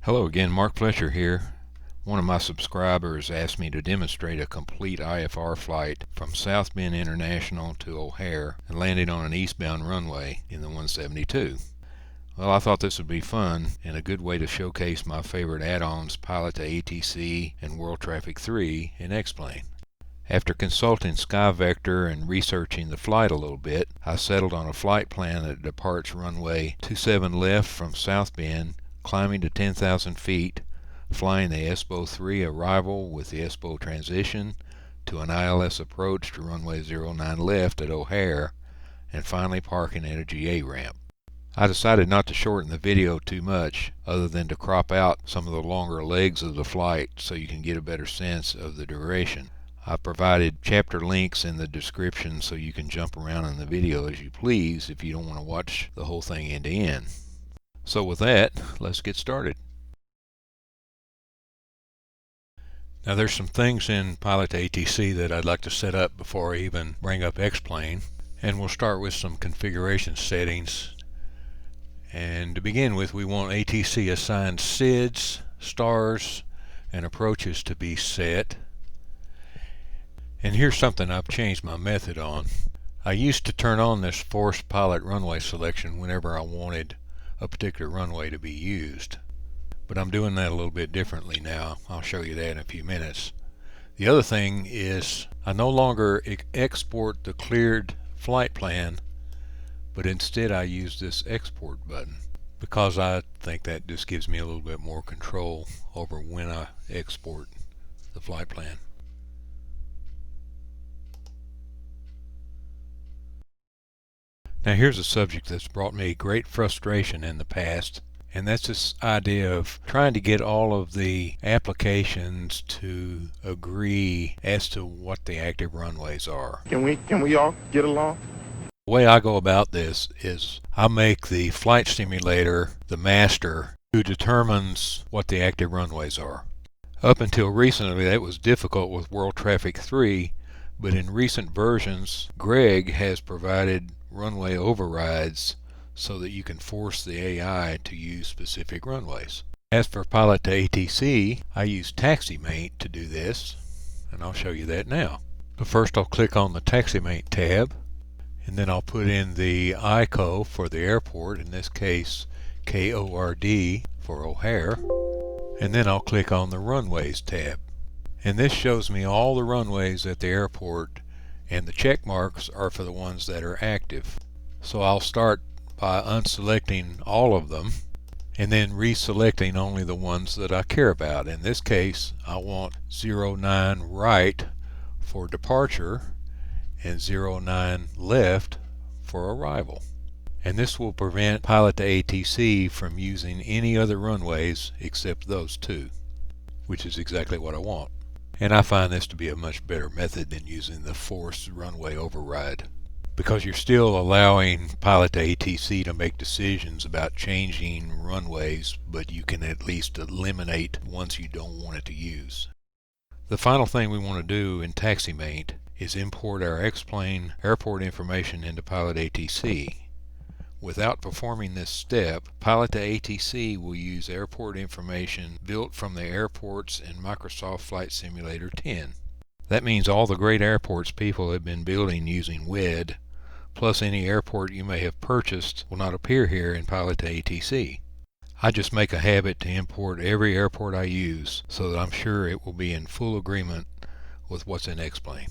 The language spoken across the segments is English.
Hello again, Mark Fletcher here. One of my subscribers asked me to demonstrate a complete IFR flight from South Bend International to O'Hare and landing on an eastbound runway in the 172. Well, I thought this would be fun and a good way to showcase my favorite add-ons, Pilot to ATC and World Traffic 3 in X-Plane. After consulting SkyVector and researching the flight a little bit, I settled on a flight plan that departs runway 27 left from South Bend, climbing to 10,000 feet, flying the SBO 3 arrival with the SBO transition to an ILS approach to runway 09 left at O'Hare, and finally parking at a GA ramp. I decided not to shorten the video too much other than to crop out some of the longer legs of the flight so you can get a better sense of the duration. I provided chapter links in the description so you can jump around in the video as you please if you don't want to watch the whole thing end to end. So with that, let's get started. Now there's some things in Pilot to ATC that I'd like to set up before I even bring up X-Plane, and we'll start with some configuration settings. And to begin with, we want ATC assigned SIDs, stars, and approaches to be set. And here's something I've changed my method on. I used to turn on this force pilot runway selection whenever I wanted a particular runway to be used, but I'm doing that a little bit differently now. I'll show you that in a few minutes. The other thing is I no longer export the cleared flight plan, but instead I use this export button because I think that just gives me a little bit more control over when I export the flight plan. Now here's a subject that's brought me great frustration in the past, and that's this idea of trying to get all of the applications to agree as to what the active runways are. Can we all get along? The way I go about this is I make the flight simulator the master who determines what the active runways are. Up until recently that was difficult with World Traffic 3, but in recent versions Greg has provided runway overrides so that you can force the AI to use specific runways. As for Pilot to ATC, I use TaxiMate to do this, and I'll show you that now. But first I'll click on the TaxiMate tab, and then I'll put in the ICO for the airport, in this case KORD for O'Hare, and then I'll click on the Runways tab. And this shows me all the runways at the airport, and the check marks are for the ones that are active. So I'll start by unselecting all of them and then reselecting only the ones that I care about. In this case I want 09 right for departure and 09 left for arrival. And this will prevent Pilot to ATC from using any other runways except those two, which is exactly what I want. And I find this to be a much better method than using the forced runway override, because you're still allowing Pilot to ATC to make decisions about changing runways, but you can at least eliminate ones you don't want it to use. The final thing we want to do in TaxiMate is import our X-Plane airport information into Pilot ATC. Without performing this step, Pilot to ATC will use airport information built from the airports in Microsoft Flight Simulator 10. That means all the great airports people have been building using WED, plus any airport you may have purchased, will not appear here in Pilot to ATC. I just make a habit to import every airport I use so that I'm sure it will be in full agreement with what's in X-Plane.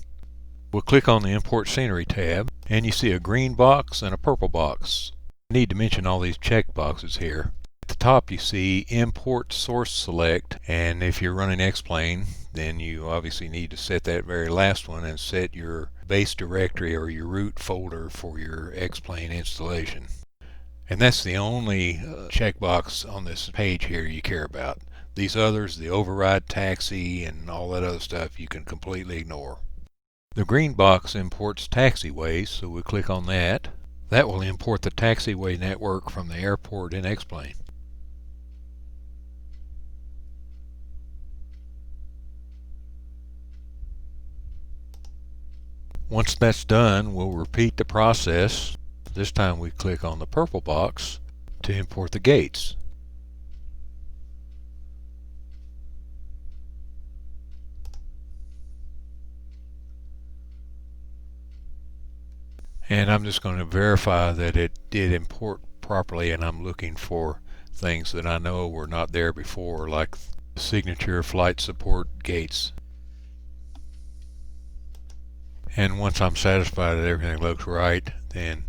We'll click on the Import Scenery tab, and you see a green box and a purple box. I need to mention all these check boxes here. At the top you see Import Source Select, and if you're running X-Plane then you obviously need to set that very last one and set your base directory or your root folder for your X-Plane installation. And that's the only checkbox on this page here you care about. These others, the override taxi and all that other stuff, you can completely ignore. The green box imports taxiways, so we click on that. That will import the taxiway network from the airport in X-Plane. Once that's done, we'll repeat the process. This time we click on the purple box to import the gates. I'm just going to verify that it did import properly, and I'm looking for things that I know were not there before, like signature flight support gates. And once I'm satisfied that everything looks right, then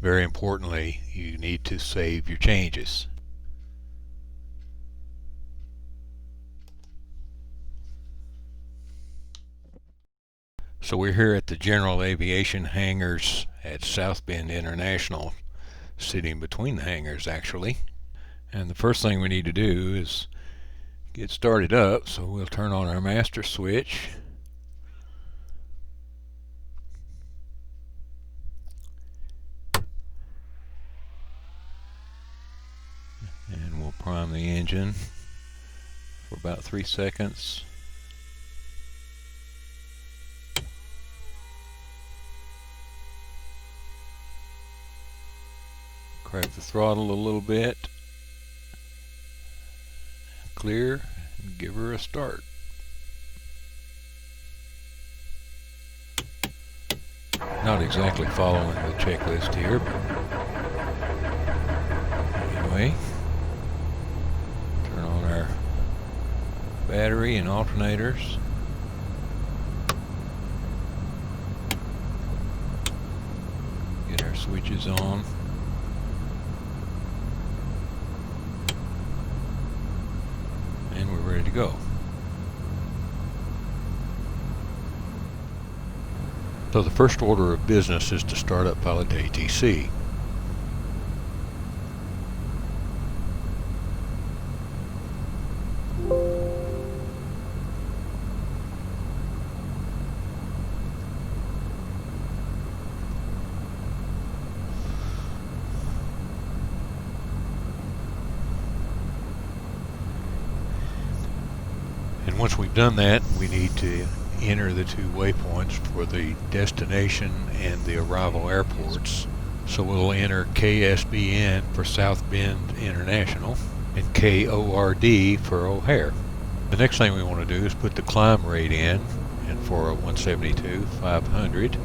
very importantly, you need to save your changes. So we're here at the General Aviation hangars at South Bend International, sitting between the hangars actually. And the first thing we need to do is get started up, so we'll turn on our master switch. And we'll prime the engine for about 3 seconds. Crack the throttle a little bit. Clear, and give her a start. Not exactly following the checklist here, but anyway. Turn on our battery and alternators. Get our switches on. And we're ready to go. So the first order of business is to start up Pilot ATC. And once we've done that, we need to enter the 2 waypoints for the destination and the arrival airports. So we'll enter KSBN for South Bend International and KORD for O'Hare. The next thing we want to do is put the climb rate in, and for a 172, 500.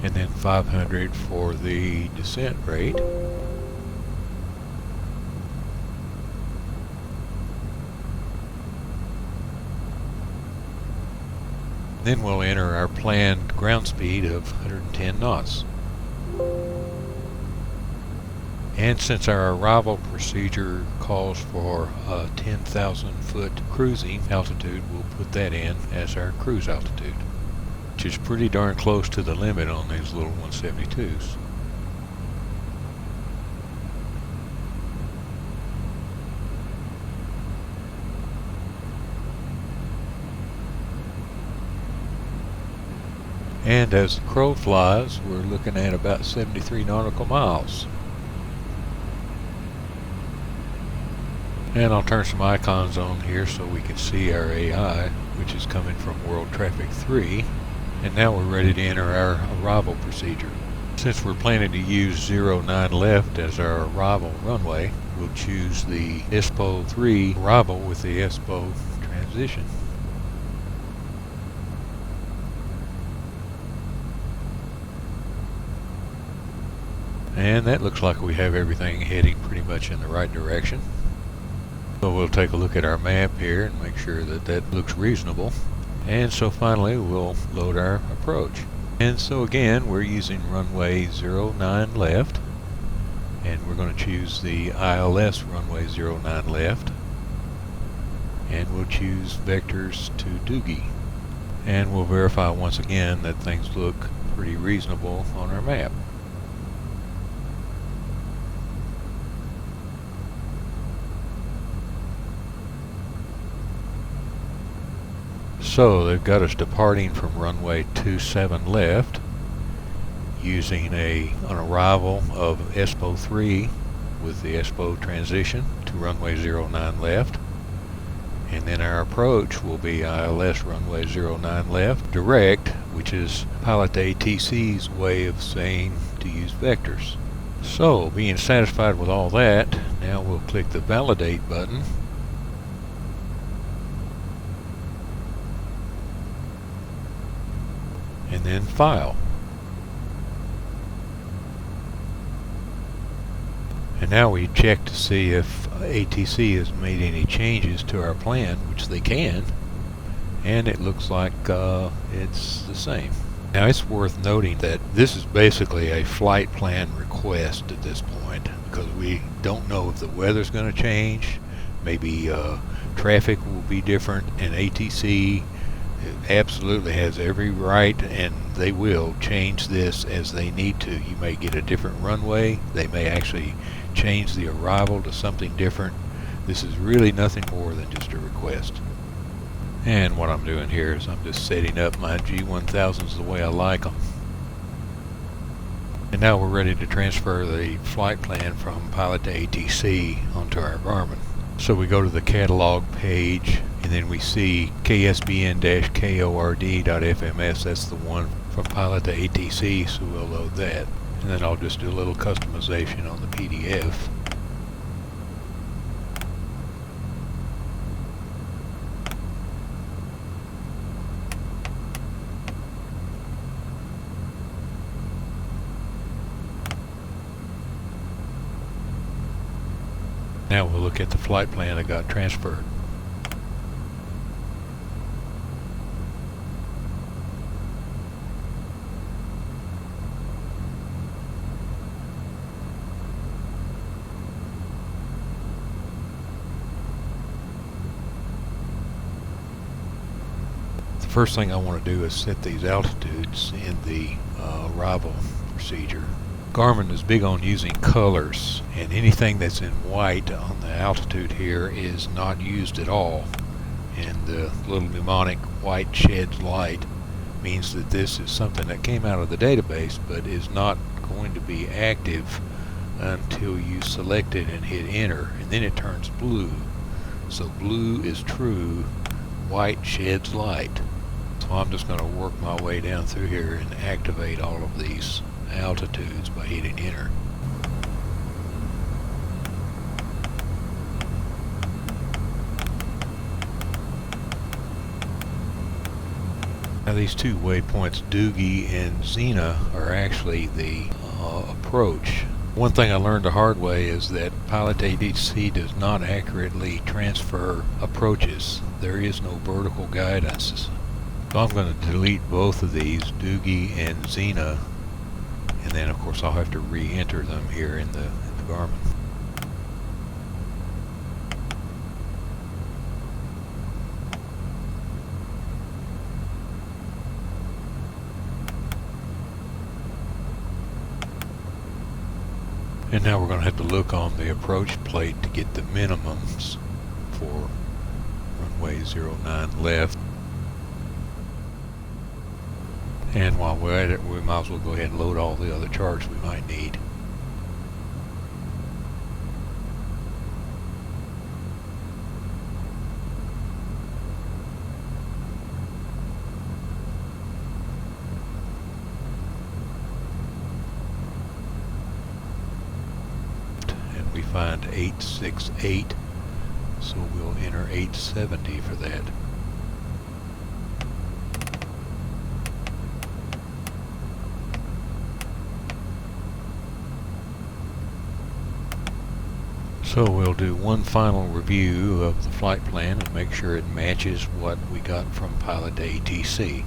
And then 500 for the descent rate. Then we'll enter our planned ground speed of 110 knots. And since our arrival procedure calls for a 10,000 foot cruising altitude, we'll put that in as our cruise altitude, which is pretty darn close to the limit on these little 172s. And as the crow flies, we're looking at about 73 nautical miles. And I'll turn some icons on here so we can see our AI, which is coming from World Traffic 3. And now we're ready to enter our arrival procedure. Since we're planning to use 09 left as our arrival runway, we'll choose the ESPO 3 arrival with the ESPO transition. And that looks like we have everything heading pretty much in the right direction. So we'll take a look at our map here and make sure that that looks reasonable. And so finally we'll load our approach. And so again, we're using runway 09 left. And we're going to choose the ILS runway 09 left. And we'll choose vectors to Doogie. And we'll verify once again that things look pretty reasonable on our map. So they've got us departing from runway 27 left using an arrival of ESPO 3 with the ESPO transition to runway 09 left. And then our approach will be ILS runway 09 left direct, which is Pilot ATC's way of saying to use vectors. So being satisfied with all that, now we'll click the validate button. and then File. And now we check to see if ATC has made any changes to our plan, which they can, and it looks like it's the same. Now it's worth noting that this is basically a flight plan request at this point, because we don't know if the weather's going to change. Maybe traffic will be different, and ATC absolutely has every right, and they will change this as they need to. You may get a different runway. They may actually change the arrival to something different. This is really nothing more than just a request. And what I'm doing here is I'm just setting up my G1000s the way I like them. And now we're ready to transfer the flight plan from Pilot to ATC onto our Garmin. So we go to the catalog page, and then we see KSBN-KORD.FMS. That's the one from Pilot to ATC, so we'll load that. And then I'll just do a little customization on the PDF. Now we'll look at the flight plan that got transferred. The first thing I want to do is set these altitudes in the arrival procedure. Garmin is big on using colors, and anything that's in white on the altitude here is not used at all. And the little mnemonic white sheds light means that this is something that came out of the database but is not going to be active until you select it and hit enter, and then it turns blue. So blue is true, white sheds light. So I'm just going to work my way down through here and activate all of these altitudes by hitting enter. Now these two waypoints, Doogie and Xena, are actually the approach. One thing I learned the hard way is that Pilot ATC does not accurately transfer approaches. There is no vertical guidance. So I'm going to delete both of these, Doogie and Xena, and then of course I'll have to re-enter them here in the Garmin. And now we're going to have to look on the approach plate to get the minimums for runway 09 left. And while we're at it, we might as well go ahead and load all the other charts we might need. And we find 868, so we'll enter 870 for that. So we'll do one final review of the flight plan and make sure it matches what we got from Pilot to ATC.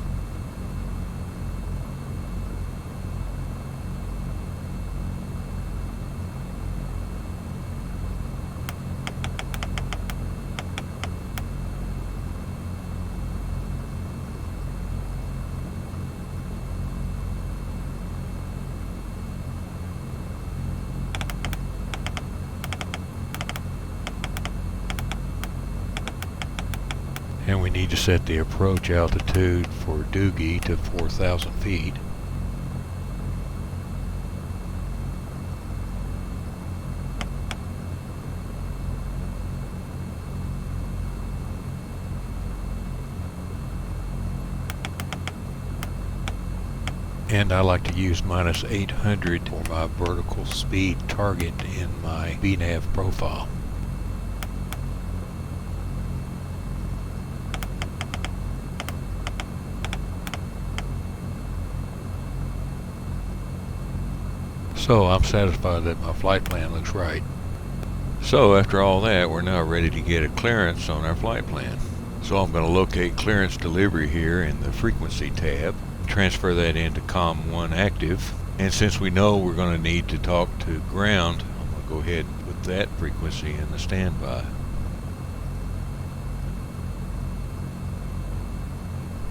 And we need to set the approach altitude for Doogie to 4,000 feet. And I like to use -800 for my vertical speed target in my VNAV profile. So I'm satisfied that my flight plan looks right. So after all that, we're now ready to get a clearance on our flight plan. So I'm going to locate clearance delivery here in the frequency tab, transfer that into COM1 active, and since we know we're going to need to talk to ground, I'm going to go ahead and put that frequency in the standby.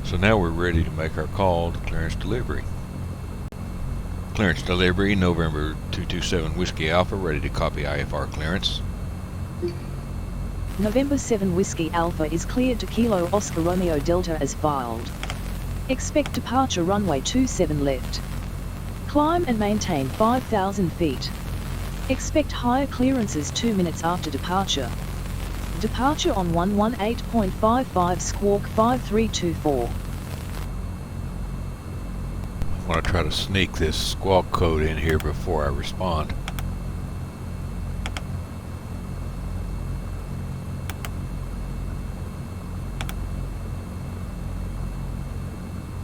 So now we're ready to make our call to clearance delivery. Clearance delivery, November 227 Whiskey Alpha, ready to copy IFR clearance. November 7 Whiskey Alpha is cleared to Kilo Oscar Romeo Delta as filed. Expect departure runway 27 left. Climb and maintain 5,000 feet. Expect higher clearances 2 minutes after departure. Departure on 118.55 squawk 5324. I want to try to sneak this squawk code in here before I respond.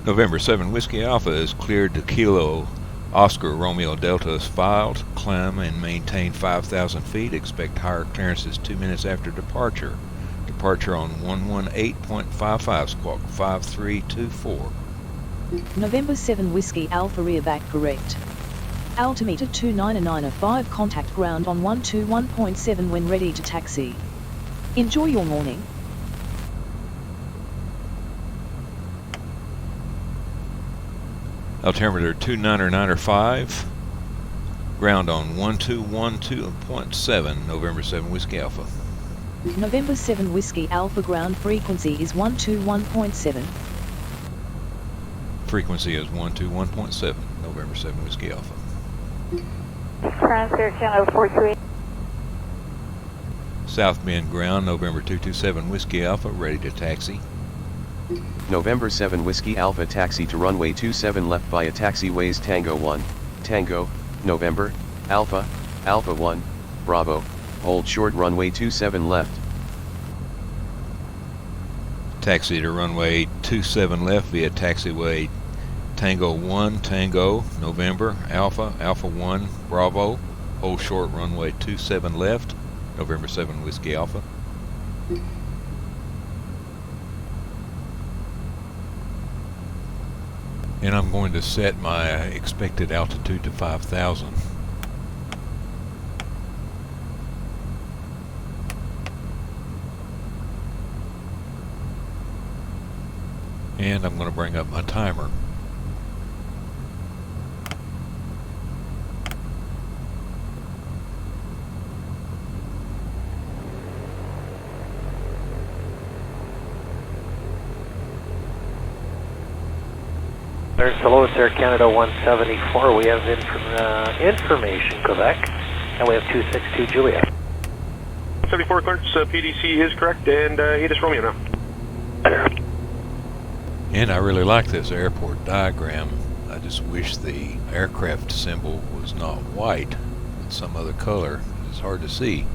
November 7 Whiskey Alpha is cleared to Kilo Oscar Romeo Delta is filed. Climb and maintain 5,000 feet. Expect higher clearances 2 minutes after departure. Departure on 118.55 squawk 5324. November 7 Whiskey Alpha rear back correct. Altimeter 29905, contact ground on 121.7 when ready to taxi. Enjoy your morning. Altimeter 29905, ground on 1212.7, November 7 Whiskey Alpha. November 7 Whiskey Alpha ground frequency is 121.7. Frequency is 121.7, November 7 Whiskey Alpha. Transfer channel 43. South Bend ground, November 227 Whiskey Alpha, ready to taxi. November 7 Whiskey Alpha taxi to runway 27 left via taxiways Tango 1, Tango, November, Alpha, Alpha 1, Bravo, hold short runway 27 left. Taxi to runway 27 left via taxiway Tango 1, Tango, November, Alpha, Alpha 1, Bravo, hold short runway 27 left, November 7 Whiskey Alpha. And I'm going to set my expected altitude to 5,000. And I'm going to bring up my timer. Hello, it's Air Canada 174. We have information, Quebec, and we have 262 Juliet. 74 clearance, PDC is correct, and ATIS Romeo now. And I really like this airport diagram. I just wish the aircraft symbol was not white, but some other color. It's hard to see.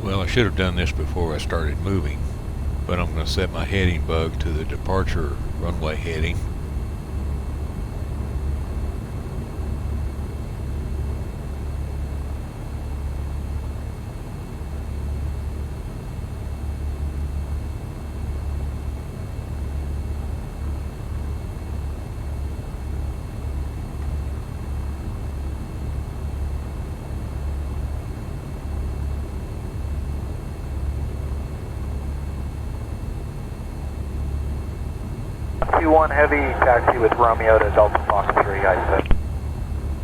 Well, I should have done this before I started moving, but I'm going to set my heading bug to the departure runway heading. Q1 heavy taxi with Romeo to Delta Fox 3, I said.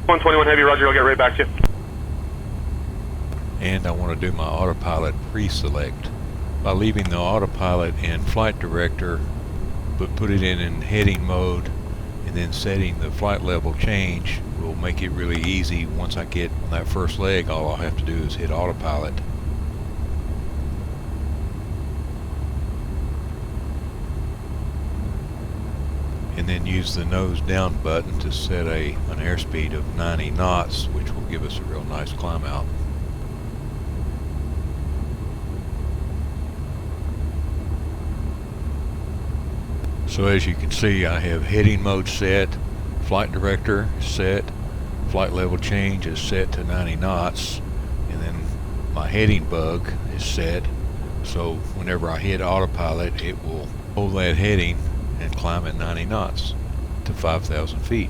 121 Heavy, roger, I'll get right back to you. And I want to do my autopilot pre-select. By leaving the autopilot in flight director, but put it in heading mode, and then setting the flight level change will make it really easy. Once I get on that first leg, all I'll have to do is hit autopilot. And then use the nose down button to set an airspeed of 90 knots, which will give us a real nice climb out. So as you can see, I have heading mode set, flight director set, flight level change is set to 90 knots, and then my heading bug is set, so whenever I hit autopilot it will hold that heading and climb at 90 knots to 5,000 feet.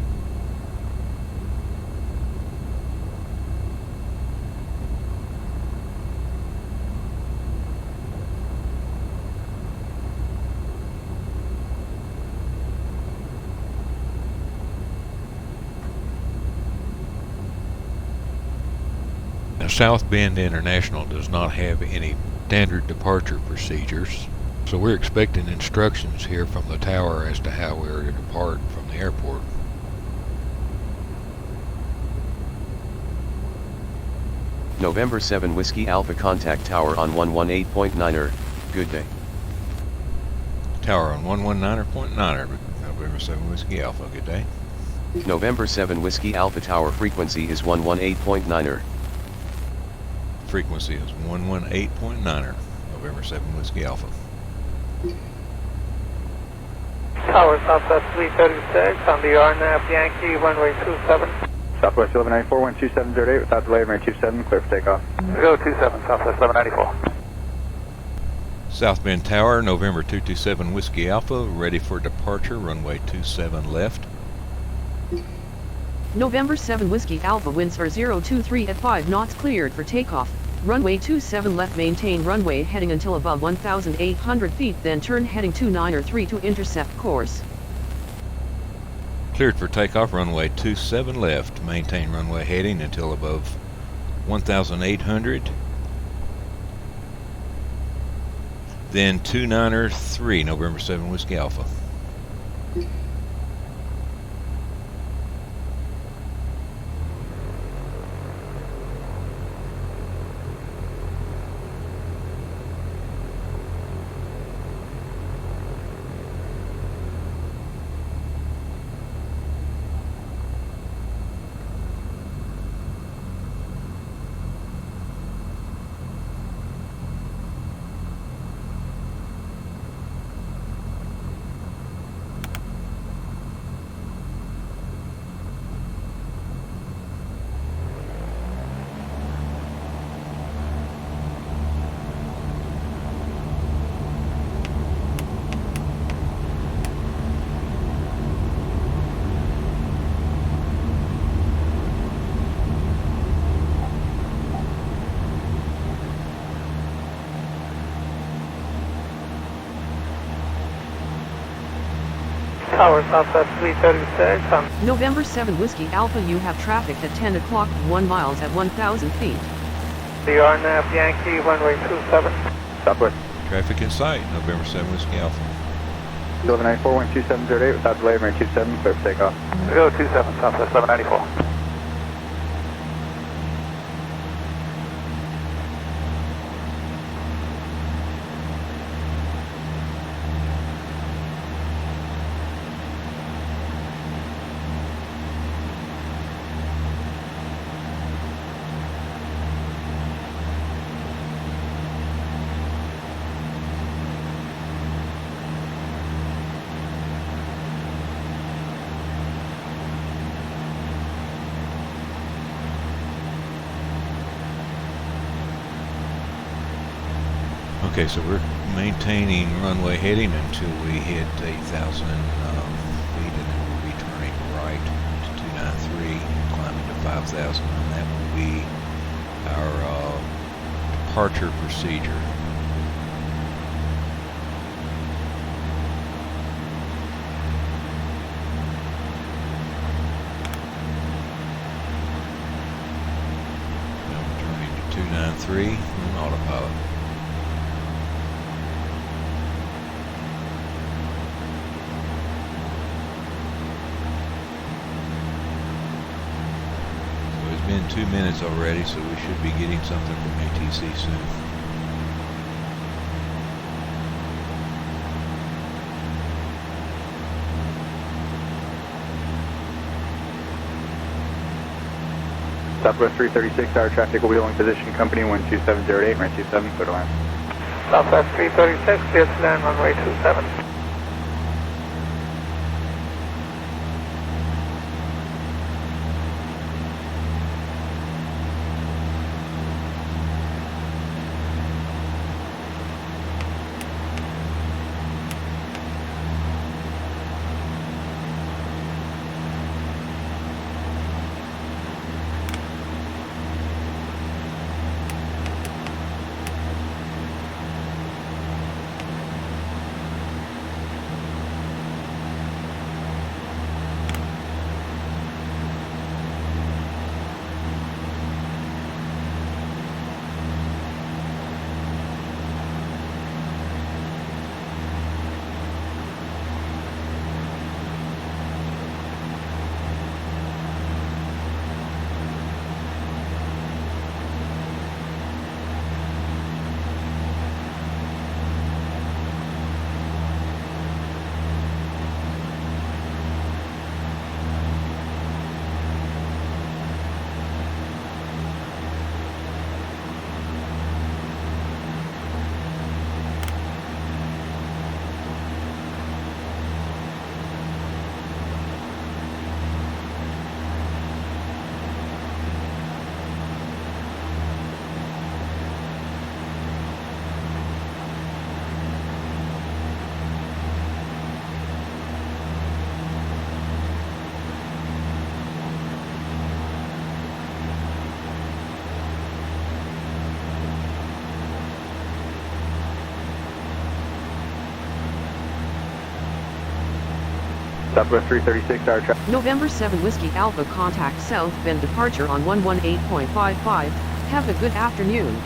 Now, South Bend International does not have any standard departure procedures, so we're expecting instructions here from the tower as to how we are to depart from the airport. November 7 Whiskey Alpha, contact tower on 118.9er, good day. Tower on 119.9er, November 7 Whiskey Alpha, good day. November 7 Whiskey Alpha, tower frequency is 118.9er. Frequency is 118.9er, November 7 Whiskey Alpha. Tower Southwest 336 on the RNAV Yankee, runway 27. Southwest 1194, 12708, without delay, runway 27, clear for takeoff. Go 27, Southwest 1194. South Bend Tower, November 227 Whiskey Alpha, ready for departure, runway 27 left. November 7 Whiskey Alpha, winds are 023 at 5 knots, cleared for takeoff. Runway 27 left, maintain runway heading until above 1,800 feet, then turn heading 293 to intercept course. Cleared for takeoff, runway 27 left, maintain runway heading until above 1,800. Then 293, November 7 Whiskey Alpha. Tower Southwest 336 on November 7 Whiskey Alpha, you have traffic at 10 o'clock, 1 miles at 1,000 feet. the RNAV Yankee, runway 27. Southwest Traffic in sight, November 7 Whiskey Alpha. 1194, 12708, without delay, runway 27, clear for takeoff. Go 27, Southwest 794. Okay, so we're maintaining runway heading until we hit 8,000 feet, and then we'll be turning right to 293, climbing to 5,000, and that will be our departure procedure. 293 on autopilot. So it's been 2 minutes already, so we should be getting something from ATC soon. Southwest 336, our traffic will be holding position, company 12708, runway 27, clear to land. Southwest 336, clear to land, runway 27. Southwest 336, our traffic. November 7 Whiskey Alpha, contact South Bend departure on 118.55. Have a good afternoon.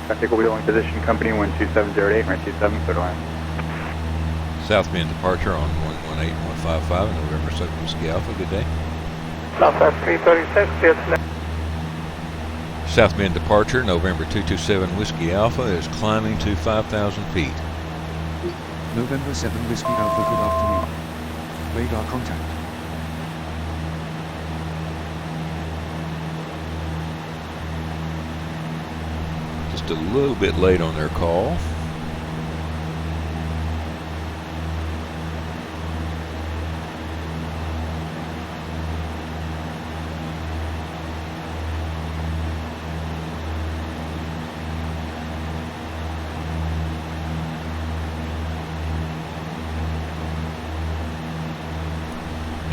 Traffic will be holding position, company 12708, runway 27, clear to land. South Bend departure on 118.55, November 7 Whiskey Alpha, good day. Southwest 336, clear to land. South Bend departure, November 227 Whiskey Alpha is climbing to 5,000 feet. November 7 Whiskey Alpha, good afternoon. Radar contact. Just a little bit late on their call.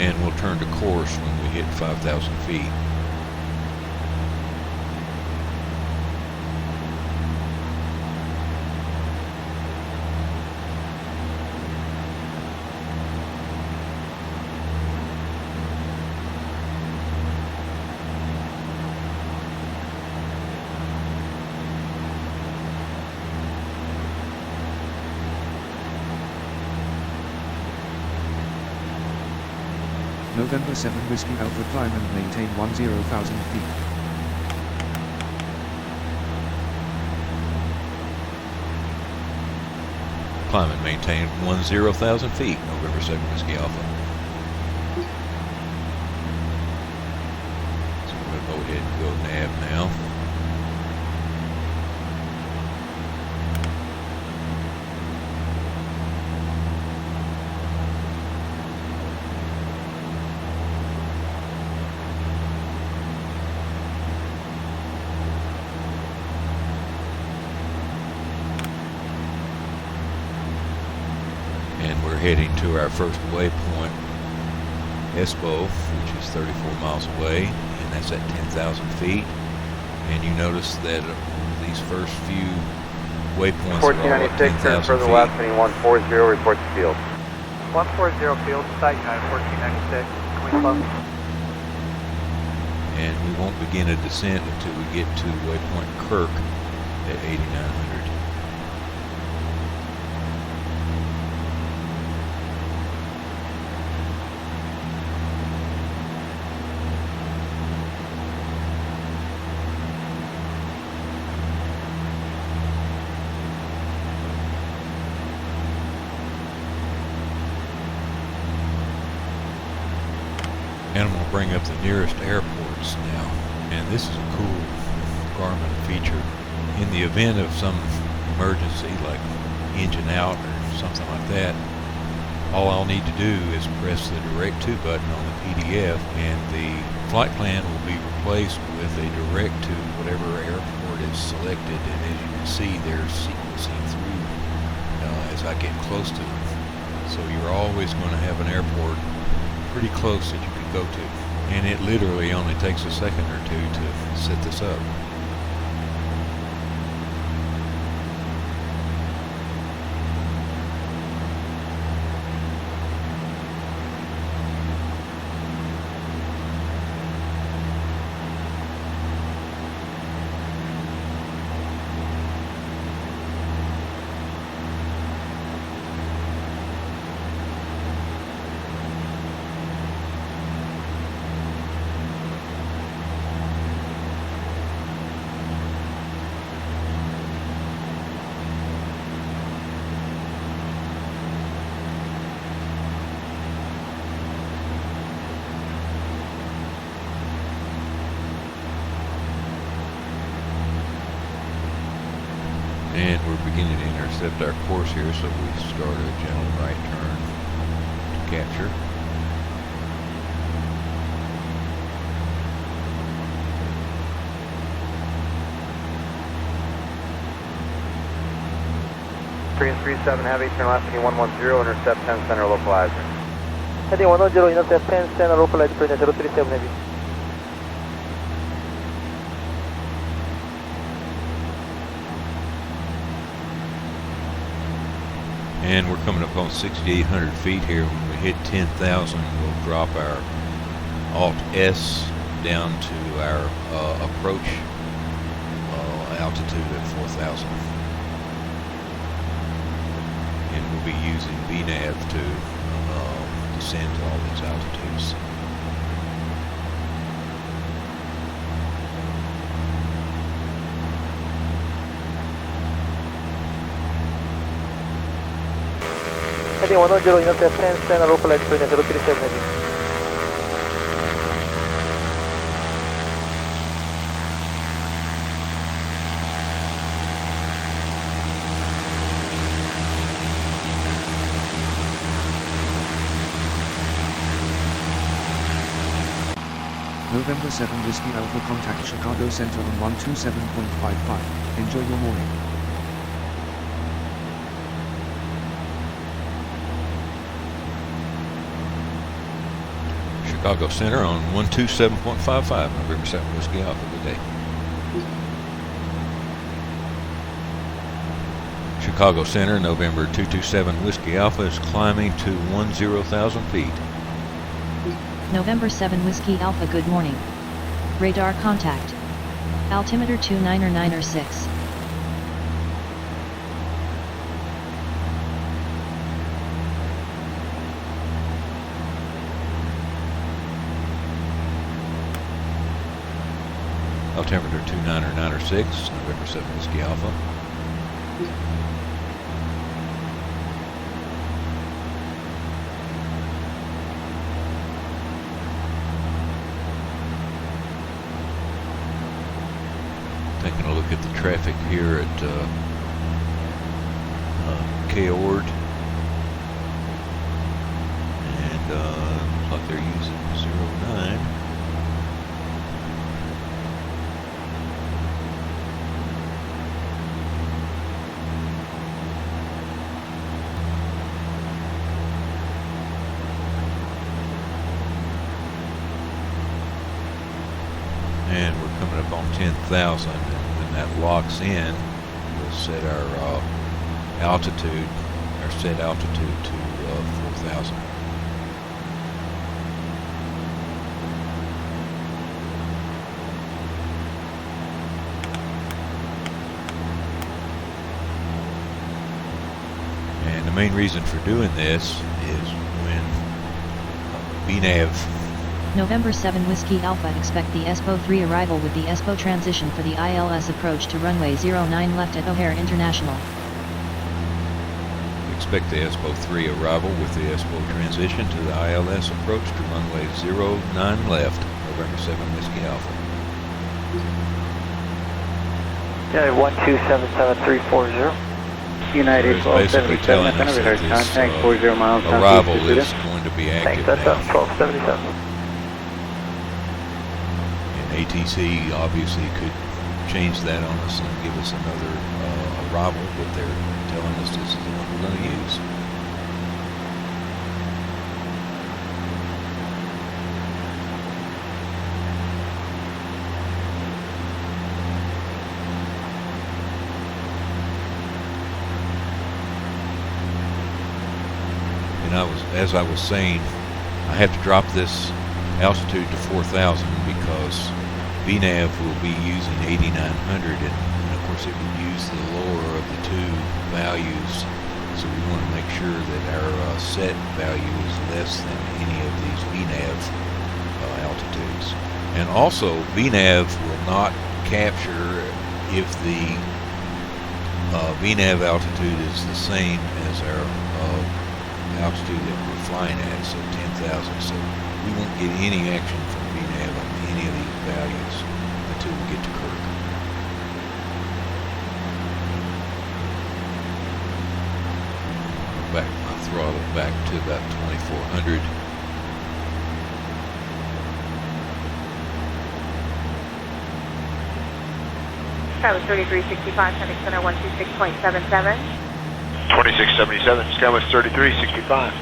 And we'll turn to course when we hit 5,000 feet. November 7 Whiskey Alpha, climb and maintain 10,000 feet. Climb and maintain 10,000 feet, November 7 Whiskey Alpha. So we're going to go ahead and go nav now. And we're heading to our first waypoint, Espo, which is 34 miles away, and that's at 10,000 feet. And you notice that these first few waypoints are all at 10,000 further feet. left, heading 140, report to field. 140 field, site time 1496, coming close. And we won't begin a descent until we get to waypoint Kirk at 8,900. And I'm going to bring up the nearest airports now. And this is a cool Garmin feature. In the event of some emergency, like engine out or something like that, all I'll need to do is press the direct to button on the PDF, and the flight plan will be replaced with a direct to whatever airport is selected. And as you can see, they're sequencing through as I get close to them. So you're always going to have an airport pretty close that you can go to, and it literally only takes a second or two to set this up. And we're beginning to intercept our course here, so we start a gentle right turn to capture. Three and 37 heavy, turn left heading 110, intercept 10 center localizer. Heading 110, intercept 10 center localizer, 037 heavy. And we're coming up on 6,800 feet here. When we hit 10,000, we'll drop our Alt-S down to our approach altitude at 4,000. And we'll be using VNAV to descend to all these altitudes. Heading 110, intercept 10 center localizer, 037 heavy. November 7 Whiskey Alpha, contact Chicago Center on 127.55. Enjoy your morning. Chicago Center on 127.55, November 7 Whiskey Alpha. Good day. Chicago Center, November 227 Whiskey Alpha is climbing to 10,000 feet. November 7 Whiskey Alpha, good morning. Radar contact. Altimeter 29906. Altimeter 29906, November 7 Whiskey Alpha. Taking a look at the traffic here at K-Ord. And looks like they're using 09. And we're coming up on 10,000, and when that locks in, we'll set our altitude, our set altitude to 4,000. main reason for doing this is when VNAV November 7 Whiskey Alpha, expect the ESPO 3 arrival with the ESPO transition for the ILS approach to runway 09 left at O'Hare International. Expect the ESPO 3 arrival with the ESPO transition to the ILS approach to runway 09 left, November 7 Whiskey Alpha. Yeah, 1277340. United It's basically 1277, telling us we that heard contact this 40 miles arrival southeast is going to be Thanks, active that's up, now. 1277. And ATC obviously could change that on us and give us another arrival, but they're telling us this is the one we're going to use. And as I was saying, I had to drop this altitude to 4,000 because VNAV will be using 8,900, and of course it would use the lower of the two values, so we want to make sure that our set value is less than any of these VNAV altitudes. And also VNAV will not capture if the VNAV altitude is the same as our altitude that we're flying at, so 10,000. So we won't get any action from VNAV on any of these values until we get to Kirk. Back my throttle back to about 2,400. Skywest 3365, Center Center 126.77. 2677, Skywest 3365.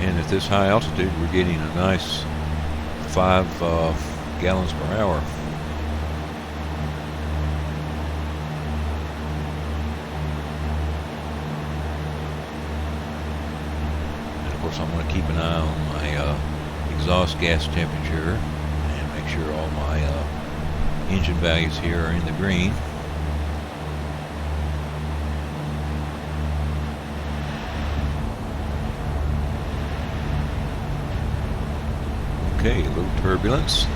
And at this high altitude, we're getting a nice 5 gallons per hour. And of course, I'm going to keep an eye on my exhaust gas temperature and make sure all my engine values here are in the green. Okay, a little turbulence.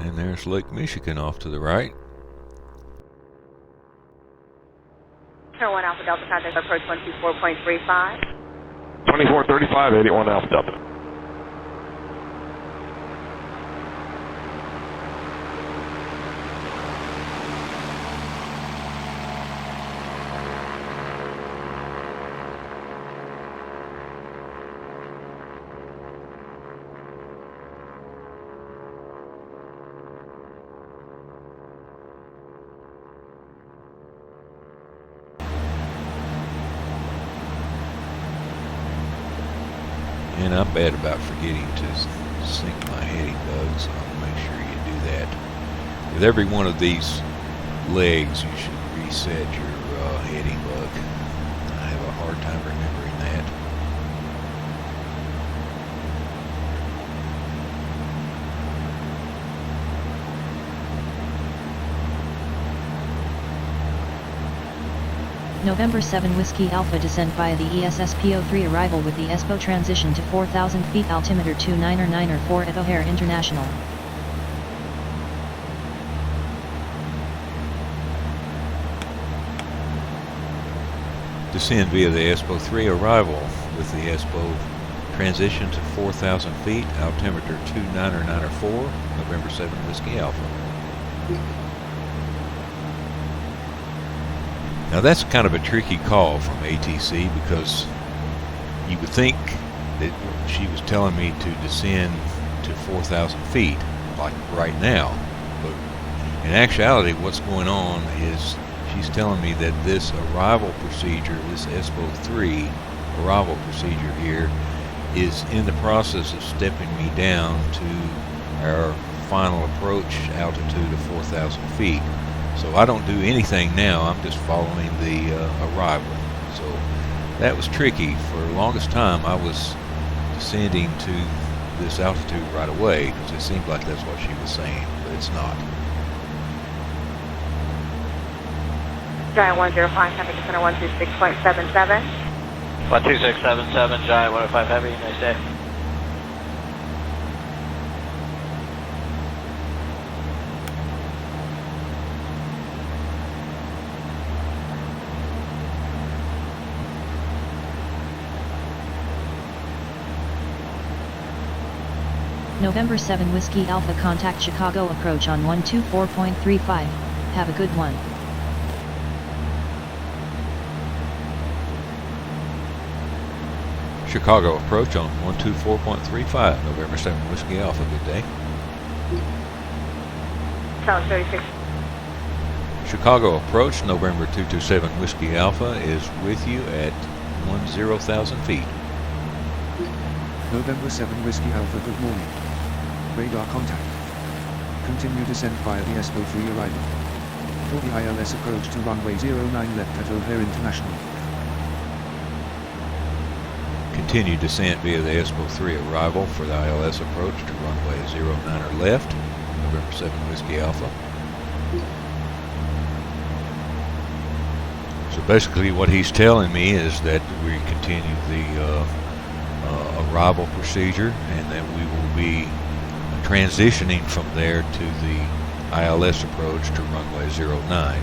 And there's Lake Michigan off to the right. Tower 1 Alpha Delta contact approach 124.35. 2435, 81 Alpha Delta. And I'm bad about forgetting to sync my heading bug, so I'll make sure you do that. With every one of these legs, you should reset your heading bug. I have a hard time remembering that. November 7 Whiskey Alpha, descend via the ESSPO3 arrival with the ESPO transition to 4,000 feet, altimeter 2994 at O'Hare International. Descend via the ESPO3 arrival with the ESPO transition to 4,000 feet, altimeter 2994, November 7 Whiskey Alpha. Now that's kind of a tricky call from ATC, because you would think that she was telling me to descend to 4,000 feet, like right now. But in actuality, what's going on is she's telling me that this arrival procedure, this ESPO 3 arrival procedure here, is in the process of stepping me down to our final approach altitude of 4,000 feet. So I don't do anything now, I'm just following the arrival. So that was tricky. For the longest time I was descending to this altitude right away because it seemed like that's what she was saying, but it's not. Giant 105 Heavy, Center 126.77. 12677, Giant 105 Heavy, nice day. November 7 Whiskey Alpha, contact Chicago approach on 124.35. Have a good one. Chicago approach on 124.35, November 7 Whiskey Alpha, good day. Sound 36. Chicago approach, November 227 Whiskey Alpha is with you at 10,000 feet. November 7 Whiskey Alpha, good morning. Radar contact. Continue descent via the ESPO 3 arrival. For the ILS approach to runway 09 left at O'Hare International. Continue descent via the ESPO 3 arrival for the ILS approach to runway 09 left, November 7 Whiskey Alpha. So basically what he's telling me is that we continue the arrival procedure and that we will be transitioning from there to the ILS approach to runway 09.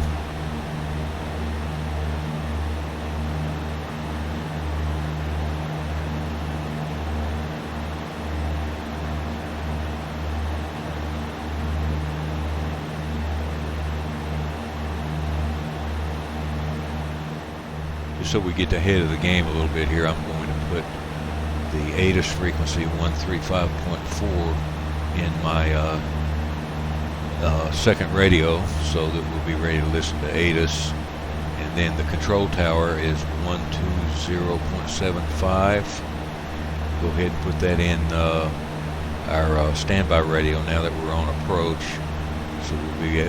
Just so we get ahead of the game a little bit here, I'm going to put the ATIS frequency 135.4 in my second radio so that we'll be ready to listen to ATIS. And then the control tower is 120.75. Go ahead and put that in our standby radio now that we're on approach, so we'll be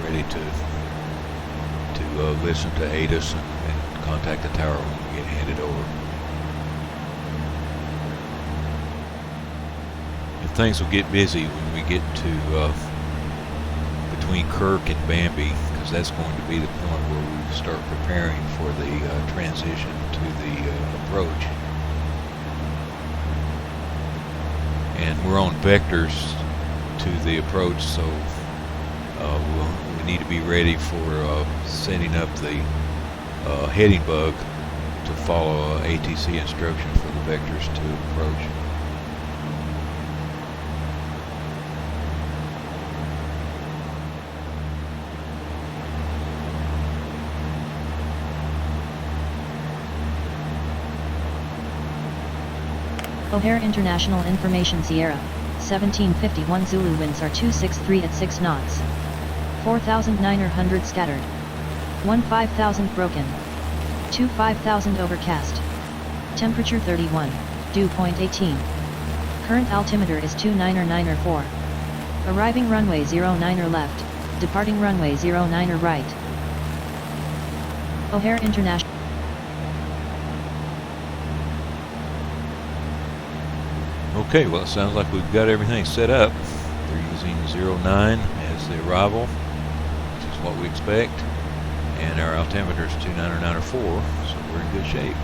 ready to listen to ATIS and contact the tower when we get handed over. And things will get busy when we get to between Kirk and Bambi, because that's going to be the point where we start preparing for the transition to the approach. And we're on vectors to the approach, so we need to be ready for setting up the heading bug to follow ATC instruction for the vectors to approach. O'Hare International Information Sierra, 1751 Zulu, winds are 263 at 6 knots. 4,900 scattered. 15,000 broken. 25,000 overcast. Temperature 31, dew point 18. Current altimeter is 2994. Arriving runway 09 left, departing runway 09 right. O'Hare International. Okay, well it sounds like we've got everything set up. They're using 09 as the arrival, which is what we expect. And our altimeter is 2994, so we're in good shape.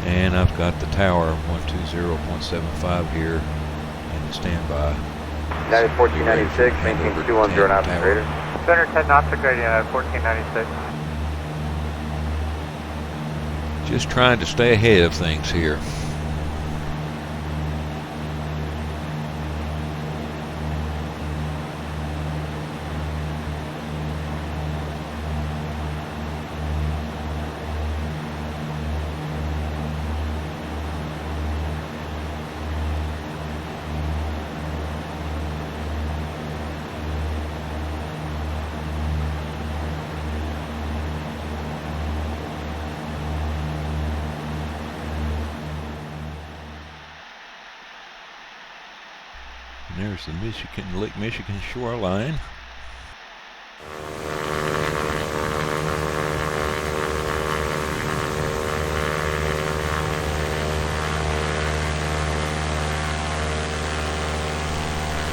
And I've got the tower 120.75 here in standby. United 1496, maintain 210 knots and greater. Center 10 knots and greater, United 1496. Just trying to stay ahead of things here. there's the Lake Michigan shoreline.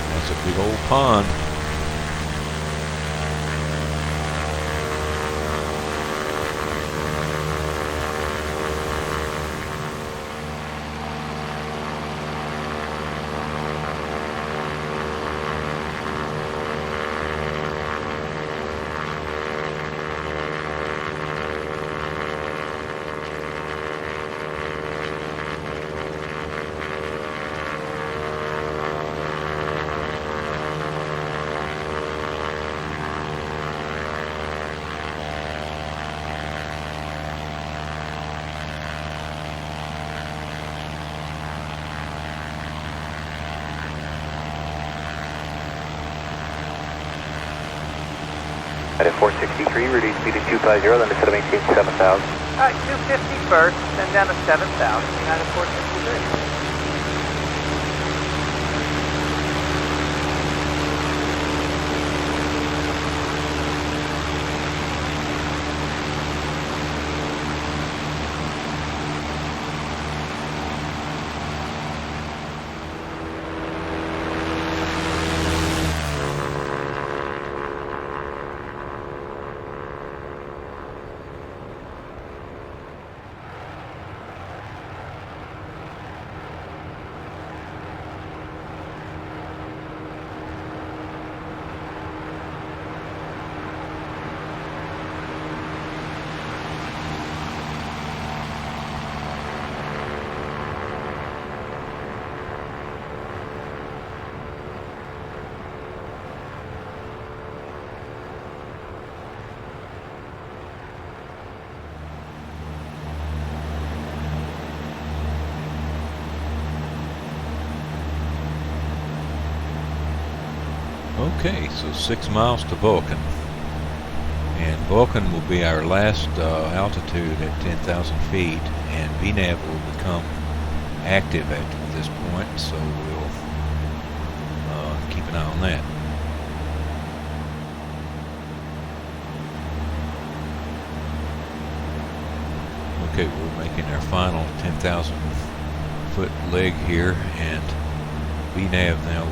That's a big old pond. At 463, reduce speed to 250, limit to maintain 7,000. 250 first, then down to 7,000, United 463. Okay, so 6 miles to Vulcan. And Vulcan will be our last altitude at 10,000 feet, and VNAV will become active at this point, so we'll keep an eye on that. Okay, we're making our final 10,000 foot leg here, and VNAV now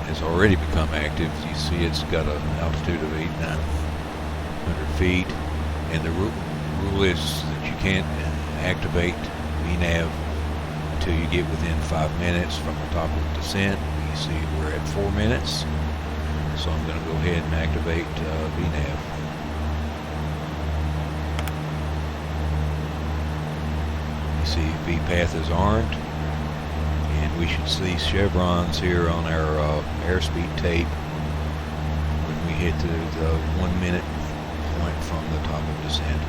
has already become active. You see it's got an altitude of 8,900 feet, and the rule is that you can't activate VNAV until you get within 5 minutes from the top of the descent. You see we're at 4 minutes, so I'm going to go ahead and activate VNAV. You see VPath is armed, and we should see chevrons here on our airspeed tape when we hit the 1 minute point from the top of descent.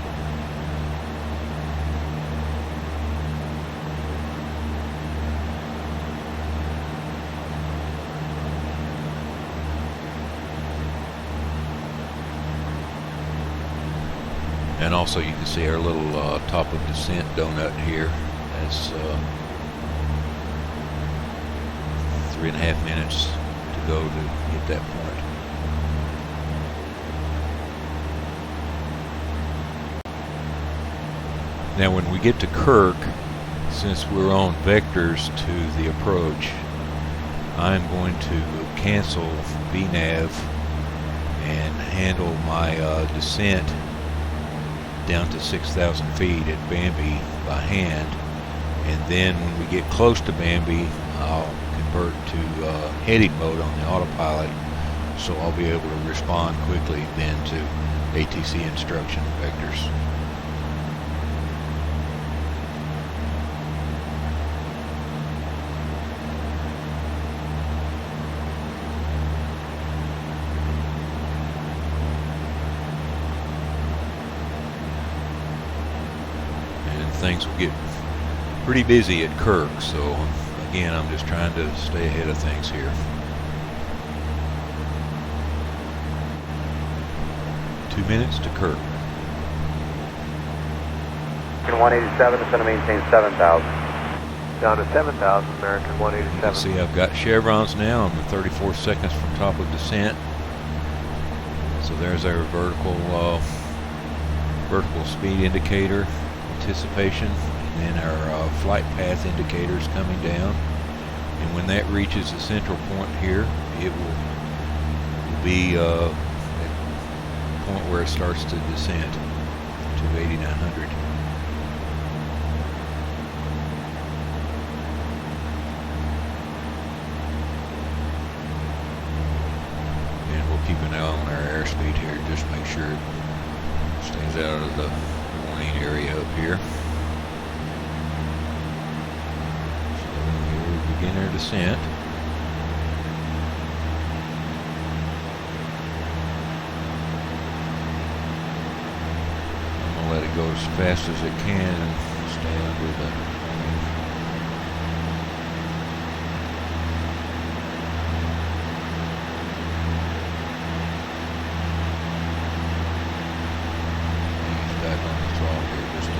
And also you can see our little top of descent donut here. That's 3.5 minutes to go to hit that point. Now when we get to Kirk, since we're on vectors to the approach, I'm going to cancel VNAV and handle my descent down to 6,000 feet at Bambi by hand, and then when we get close to Bambi, I'll convert to heading mode on the autopilot, so I'll be able to respond quickly then to ATC instruction vectors. Things will get pretty busy at Kirk, so again I'm just trying to stay ahead of things here. 2 minutes to Kirk. 187 is going to maintain 7,000. Down to 7,000, American You can 187. see I've got chevrons now on the 34 seconds from top of descent. So there's our vertical speed indicator anticipation, and then our flight path indicators coming down. And when that reaches the central point here, it will be at the point where it starts to descend to 8,900. Keep an eye on our airspeed here, just make sure it stays out of the warning area up here. So here we begin our descent. I'm going to let it go as fast as it can and stay under the warning.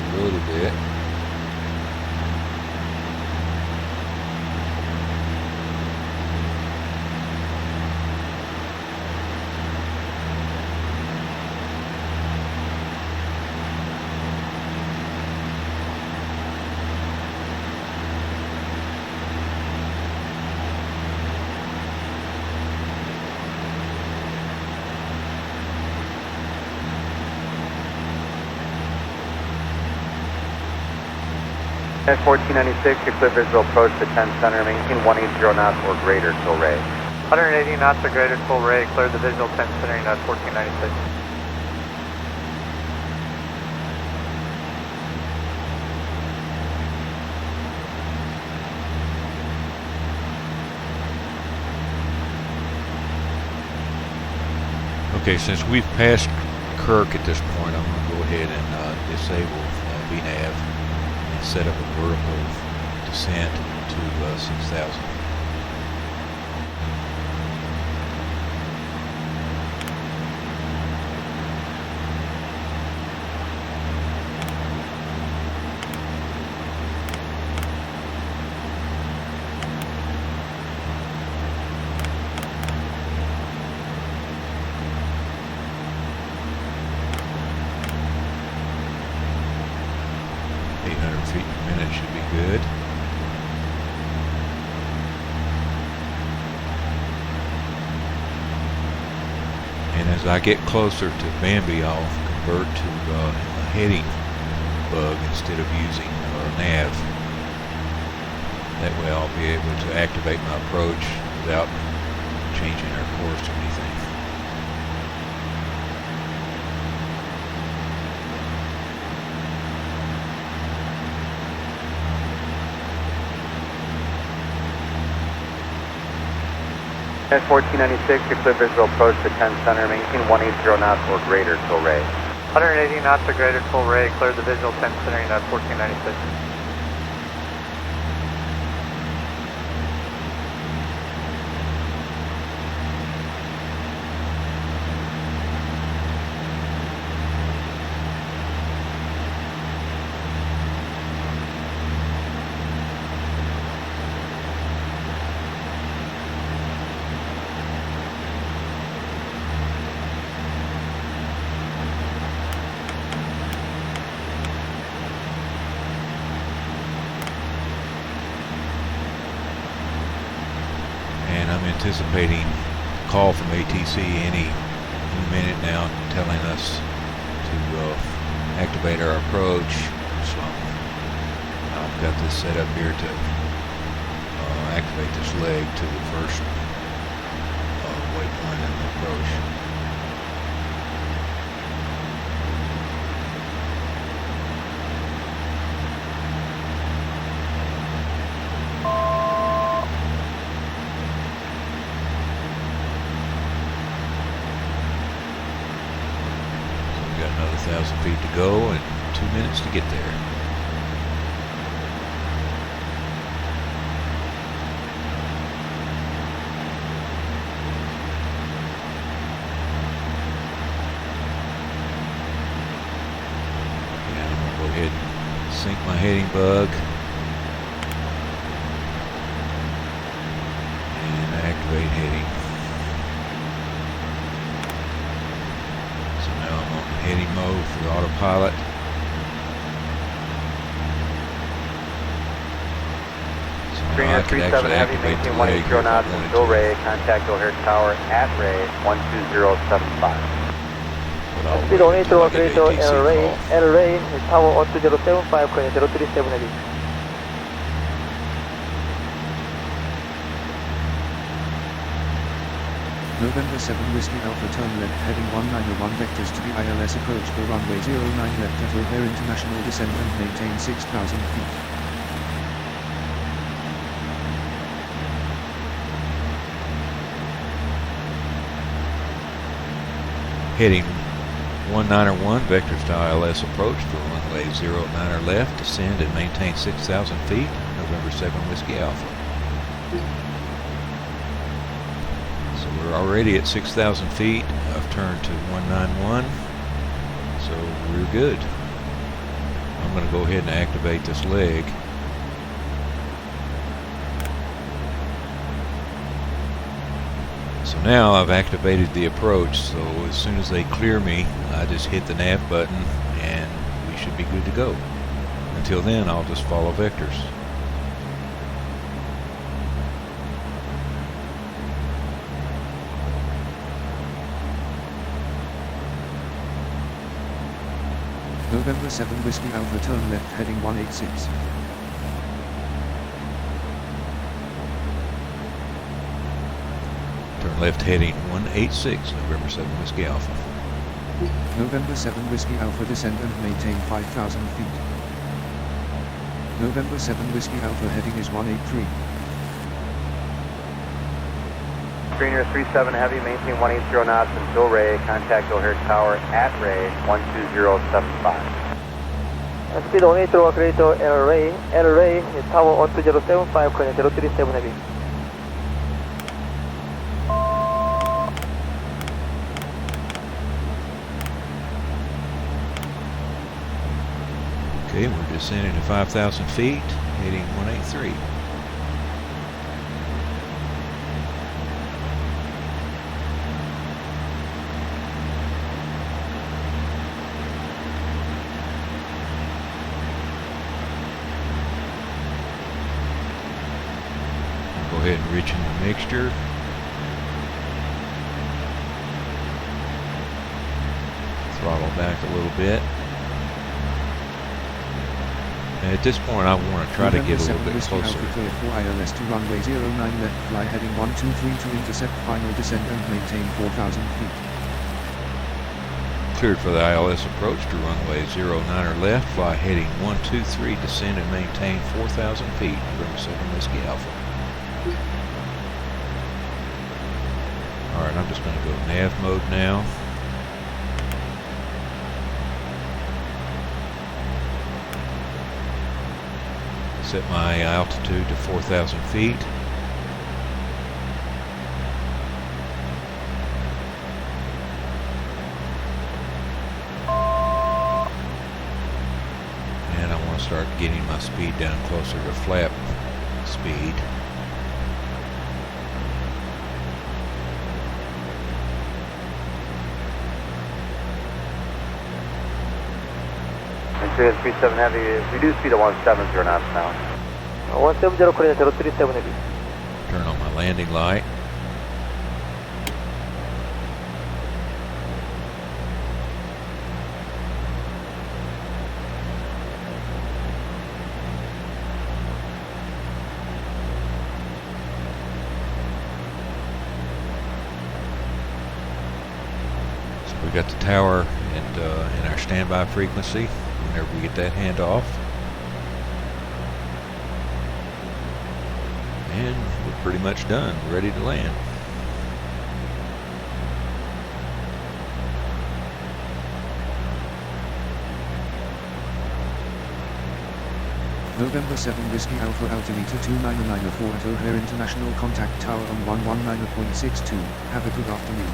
A little bit. At 1496, you clear visual approach to 10 center, maintain 180 knots or greater till ray. 180 knots or greater full ray, clear the visual 10 centering at 1496. Okay, since we've passed Kirk at this point, I'm going to go ahead and disable VNAV and set up a vertical descent to 6,000. Feet per minute should be good. And as I get closer to Bambi, I'll convert to a heading bug instead of using nav. That way I'll be able to activate my approach without changing our course or anything. At 1496, you clear visual approach to 10 center, maintain 180 knots or greater till ray. 180 knots or greater full ray, clear the visual 10 centering at 1496. And I'm anticipating a call from ATC any minute now telling us to activate our approach. So I've got this set up here to activate this leg to the first waypoint in the approach. Another 1,000 feet to go and 2 minutes to get there. And I'm going to go ahead and sync my heading bug. Autopilot. Greener 37 Heavy, maintain 180 knots until Ray, contact O'Hare Tower at Ray 12075. Speed 180 operator El Ray, Tower 12075, current 037 heavy. November 7 Whiskey Alpha turn left heading 191 vectors to the ILS approach for runway 09 left at O'Hare International descend and maintain 6,000 feet. Heading 191 vectors to ILS approach for runway 09 left, descend and maintain 6,000 feet, November 7 Whiskey Alpha. So we're already at 6,000 feet. I've turned to 191, so we're good. I'm going to go ahead and activate this leg. So now I've activated the approach, so as soon as they clear me, I just hit the nav button and we should be good to go. Until then, I'll just follow vectors. November 7 Whiskey Alpha turn left heading 186. Turn left heading 186, November 7 Whiskey Alpha. November 7 Whiskey Alpha descend and maintain 5,000 feet. November 7 Whiskey Alpha heading is 183. Greener 37 Heavy, maintain 180 knots until Ray, contact O'Hare Tower at Ray 12075. Speed 180 operator El Ray, Tower 12075, current 037 heavy. Okay, we're descending to 5,000 feet, heading 183. Go ahead and reach in the mixture. Throttle back a little bit. At this point, I want to try to get a little bit closer. Clear for ILS to runway 09 left, fly heading 123 to intercept final descent and maintain 4,000 feet. Cleared for the ILS approach to runway 09 left, fly heading 123, descend and maintain 4,000 feet, November 7 Whiskey Alpha. Alright, I'm just going to go nav mode now. Set my altitude to 4,000 feet. And I want to start getting my speed down closer to flap speed. Greener 37 Heavy, reduce speed to 170 knots now. 170 current 037 heavy. Turn on my landing light. So we got the tower and in our standby frequency whenever we get that handoff. And we're pretty much done, ready to land. November 7 Whiskey Alpha altimeter 29904 at O'Hare International, contact tower on 119.62. Have a good afternoon.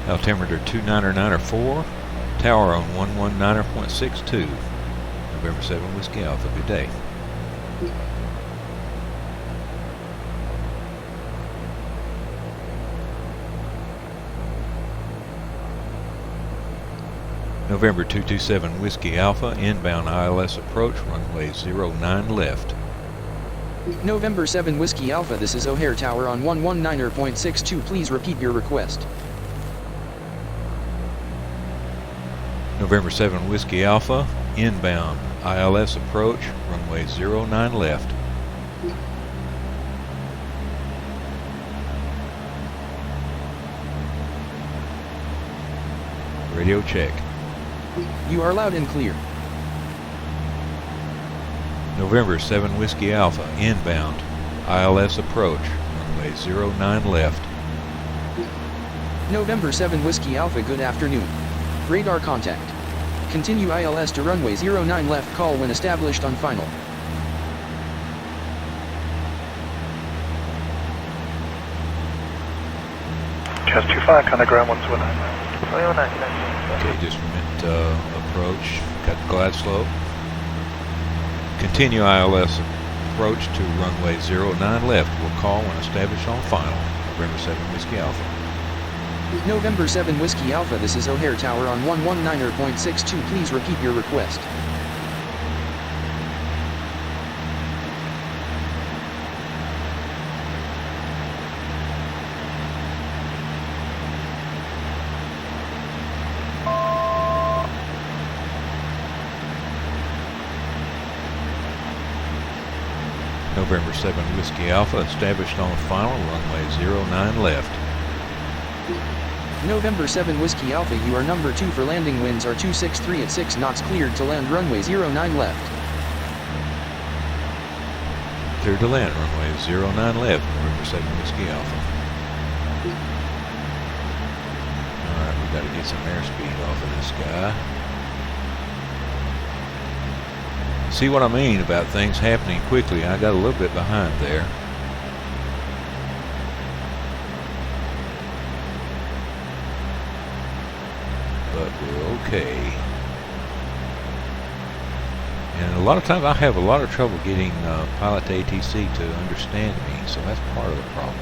Altimeter 29904, tower on 119.62. November 7 Whiskey Alpha, good day. November 227 Whiskey Alpha, inbound ILS approach, runway 09 left. November 7 Whiskey Alpha, this is O'Hare Tower on 119.62, please repeat your request. November 7 Whiskey Alpha, inbound ILS approach, runway 09 left. Radio check. You are loud and clear. November 7 Whiskey Alpha, inbound ILS approach, runway 09 left. November 7 Whiskey Alpha, good afternoon. Radar contact. Continue ILS to runway 09 left, call when established on final. Just 25, kind of ground 129. Okay, just remit approach, cut the glide slope. Continue ILS approach to runway 09 left. We'll call when established on final. November 7 Whiskey Alpha. November 7 Whiskey Alpha, this is O'Hare Tower on 119.62, please repeat your request. November 7 Whiskey Alpha, established on final, runway 09 left. November 7 Whiskey Alpha, you are number 2 for landing, winds are 263 at 6 knots, cleared to land runway 09 left. Cleared to land, runway 09 left, November 7 Whiskey Alpha. Alright, we gotta get some airspeed off of this guy. See what I mean about things happening quickly? I got a little bit behind there. But we're okay. And a lot of times I have a lot of trouble getting pilot to ATC to understand me, so that's part of the problem.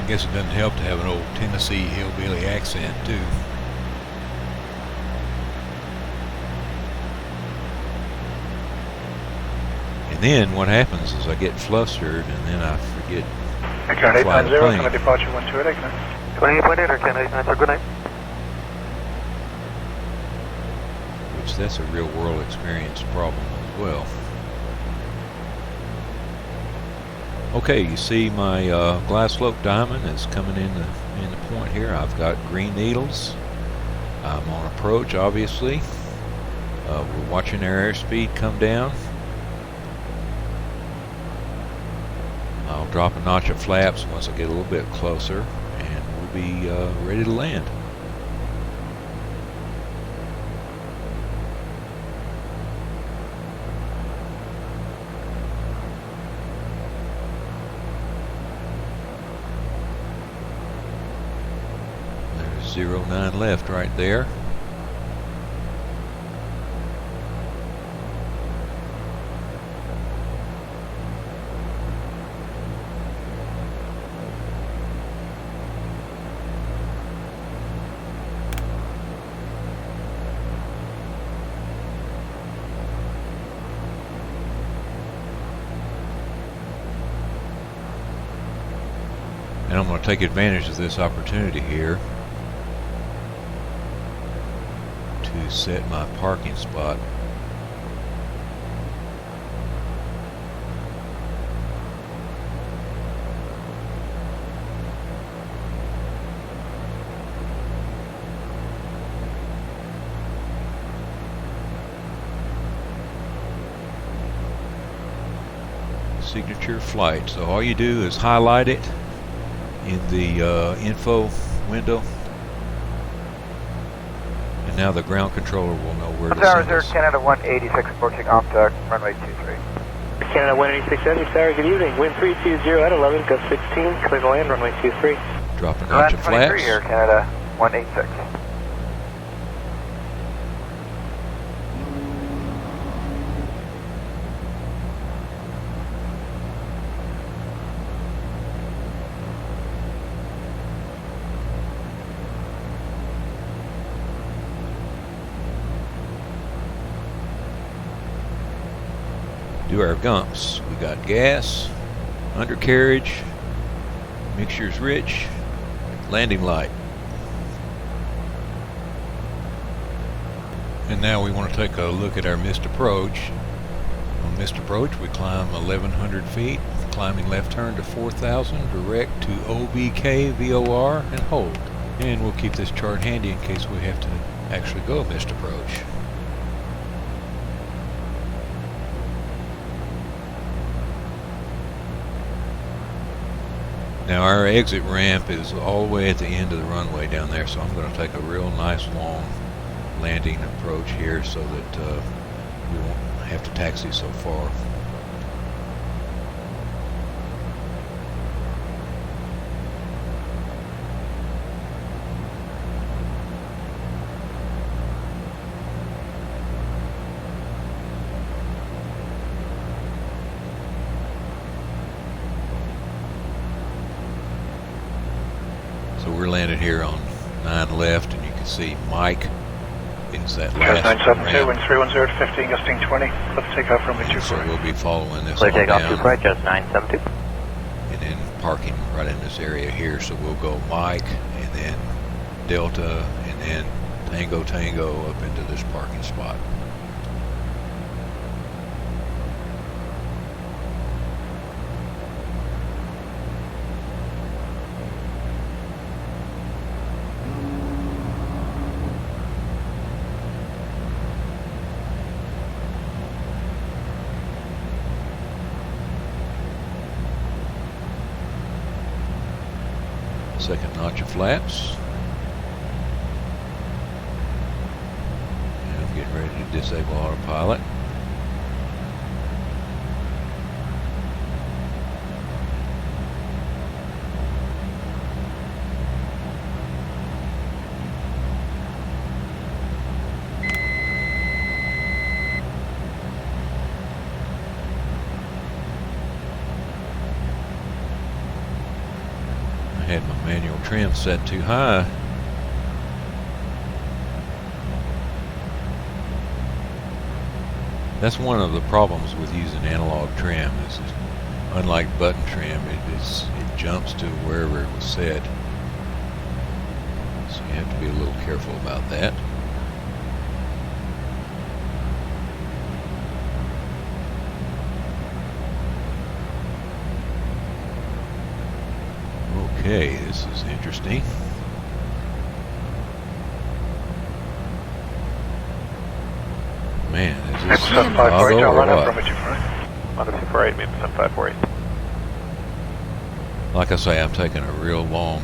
I guess it doesn't help to have an old Tennessee hillbilly accent too. And then what happens is I get flustered and then I forget to fly the plane. Kind of departure 128, ignite. 28.8 or 1089, sir, good night. Which that's a real world experience problem as well. Okay, you see my glide slope diamond is coming in the point here. I've got green needles. I'm on approach, obviously. We're watching our airspeed come down. I'll drop a notch of flaps once I get a little bit closer, and we'll be ready to land. There's 09 left right there. And I'm going to take advantage of this opportunity here to set my parking spot. Signature flight. So all you do is highlight it in the info window, and now the ground controller will know where to send us. Canada 186 approaching OPTA, runway 23. Canada 186, Sarah, good evening. Wind 320 at 11, gust 16, clear to land, runway 23. Drop a notch of flaps. Here, Canada 186. do our gumps. We got gas, undercarriage, mixture's rich, landing light. And now we want to take a look at our missed approach. On missed approach, we climb 1,100 feet, climbing left turn to 4,000, direct to OBK VOR, and hold. And we'll keep this chart handy in case we have to actually go missed approach. Now our exit ramp is all the way at the end of the runway down there, so I'm going to take a real nice long landing approach here so that we won't have to taxi so far. So we're landed here on 9 left, and you can see Mike is that last 972, ramp. wind 310 to 15, gusting 20. Let's take off runway 24. So we'll be following this Clear on takeoff down, 24, just 972. and then parking right in this area here. So we'll go Mike, and then Delta, and then Tango Tango up into this parking spot. Second notch of flaps. And I'm getting ready to disable autopilot. Had my manual trim set too high. That's one of the problems with using analog trim. Is unlike button trim, it jumps to wherever it was set. So you have to be a little careful about that. Okay, this is interesting. Man, is this 754, I'll line up what? runway 24. 2448, maybe 7548. Like I say, I'm taking a real long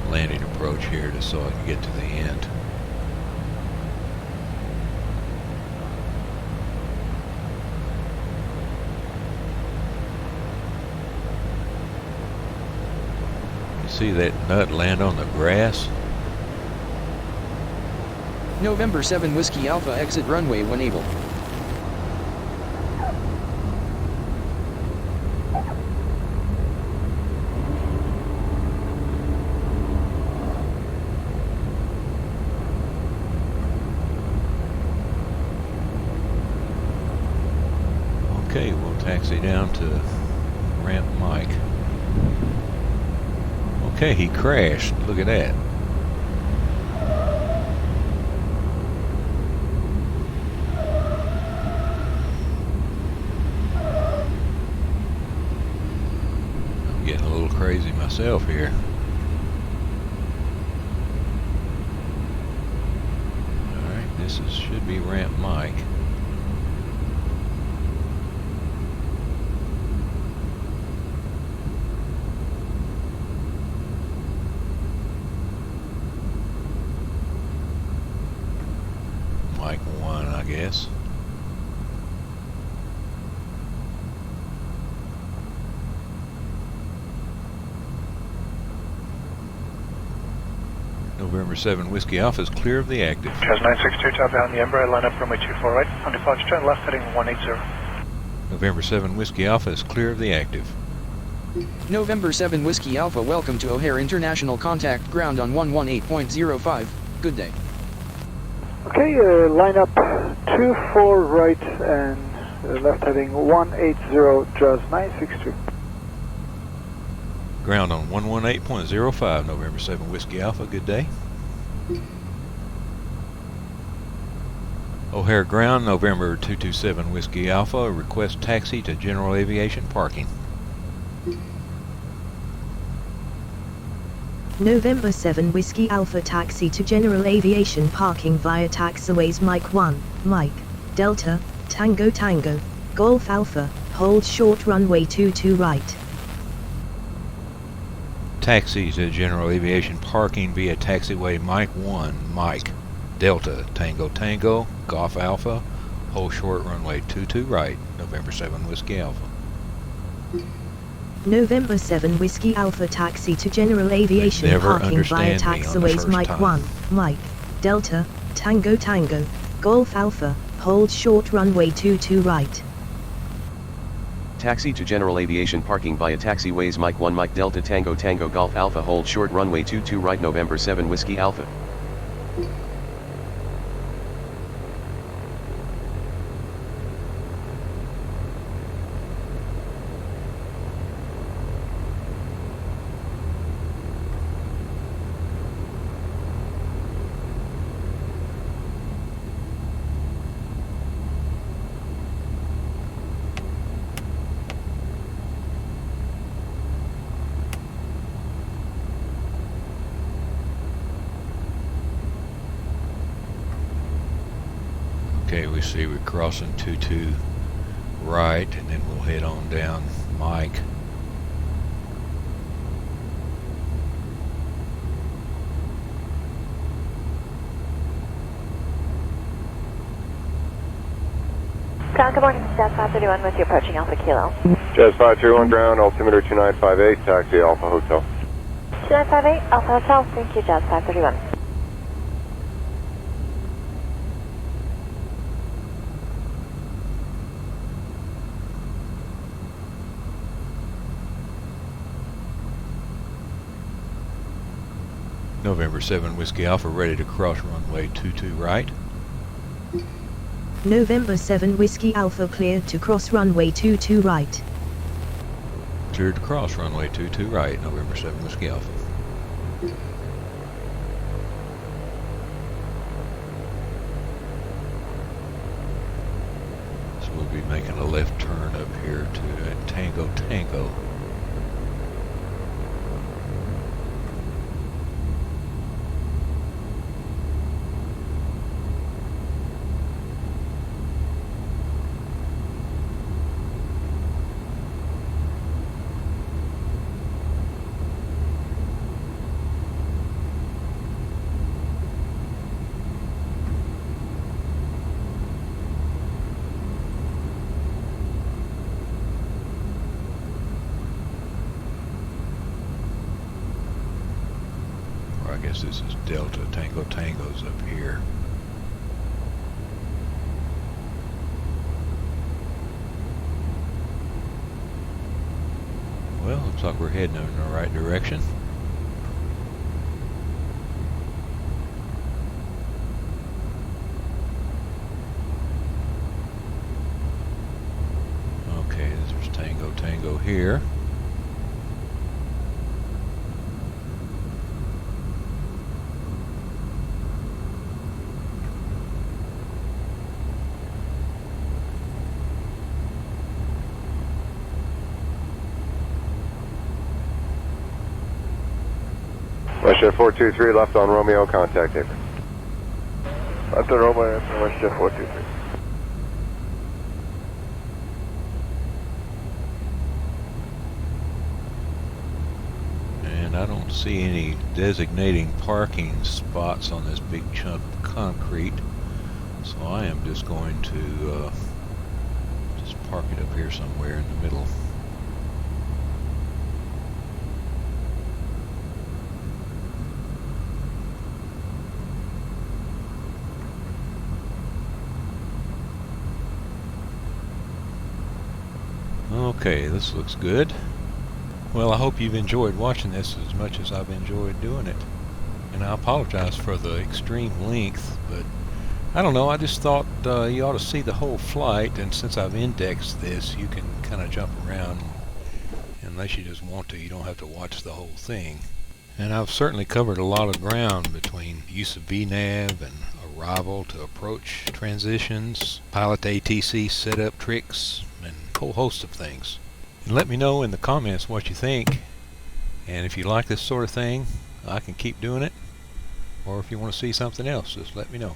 landing approach here just so I can get to the end. See that nut land on the grass? November 7 Whiskey Alpha exit runway when able. Okay, we'll taxi down to ramp Mike. Okay, he crashed. Look at that. I'm getting a little crazy myself here. Alright, this should be ramp Mike. Mike 1, I guess. November 7 Whiskey Alpha is clear of the active. Chaz 962, top down the Embraer, line up runway 24 right. On departure, turn left heading 180. November 7 Whiskey Alpha is clear of the active. November 7 Whiskey Alpha, welcome to O'Hare International, contact ground on 118.05, good day. Okay, line up 24 right and left heading 180, Jaws 963. Ground on 118.05, November 7 Whiskey Alpha, good day. O'Hare ground, November 227 Whiskey Alpha, request taxi to General Aviation parking. November 7 Whiskey Alpha taxi to General Aviation parking via taxiways Mike 1, Mike, Delta, Tango Tango, Golf Alpha, hold short runway 22 right. Taxi to General Aviation parking via taxiway Mike 1, Mike, Delta, Tango Tango, Golf Alpha, hold short runway 22 right, November 7 Whiskey Alpha. November 7 Whiskey Alpha taxi to General Aviation parking via taxiways Mike 1, Mike, Delta, Tango Tango, Golf Alpha, hold short runway 22 right. Taxi to General Aviation parking via taxiways Mike 1 Mike Delta Tango Tango Golf Alpha hold short runway 22 right November 7 Whiskey Alpha. Okay, we see we're crossing 22 right, and then we'll head on down Mike. Ground, good morning. Jazz 531 with you approaching Alpha Kilo. Jazz 531 ground, altimeter 2958, taxi Alpha Hotel. 2958, Alpha Hotel. Thank you, Jazz 531. November 7 Whiskey Alpha ready to cross runway 22 right. November 7 Whiskey Alpha cleared to cross runway 22 right. Cleared to cross runway 22 right, November 7 Whiskey Alpha. So we'll be making a left turn up here to Tango Tango. I guess this is Delta Tango Tango's up here. Well, looks like we're heading in the right direction. Okay, there's Tango Tango here. Westjet 423 left on Romeo, contact taper. Left on Romeo, Westjet 423. And I don't see any designating parking spots on this big chunk of concrete, so I am just going to just park it up here somewhere in the middle. Okay, this looks good. Well, I hope you've enjoyed watching this as much as I've enjoyed doing it. And I apologize for the extreme length, but I don't know, I just thought you ought to see the whole flight, and since I've indexed this, you can kind of jump around. Unless you just want to, you don't have to watch the whole thing. And I've certainly covered a lot of ground between use of VNAV and arrival to approach transitions, pilot ATC setup tricks, and a whole host of things. And let me know in the comments what you think, and if you like this sort of thing, I can keep doing it, or if you want to see something else, just let me know.